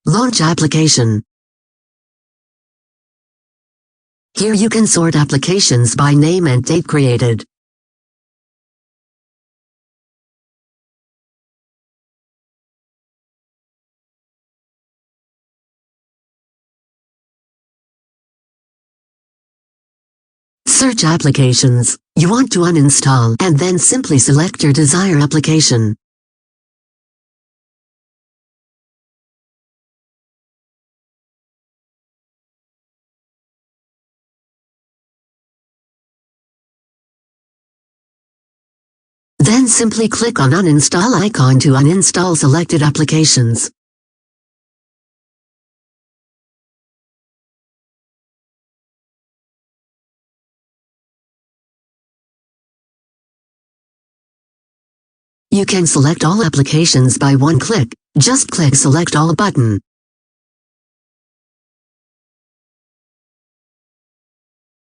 Launch application. Here you can sort applications by name and date created. Search applications you want to uninstall and then simply select your desired application. Then simply click on Uninstall icon to uninstall selected applications. You can select all applications by one click. Just click Select All button.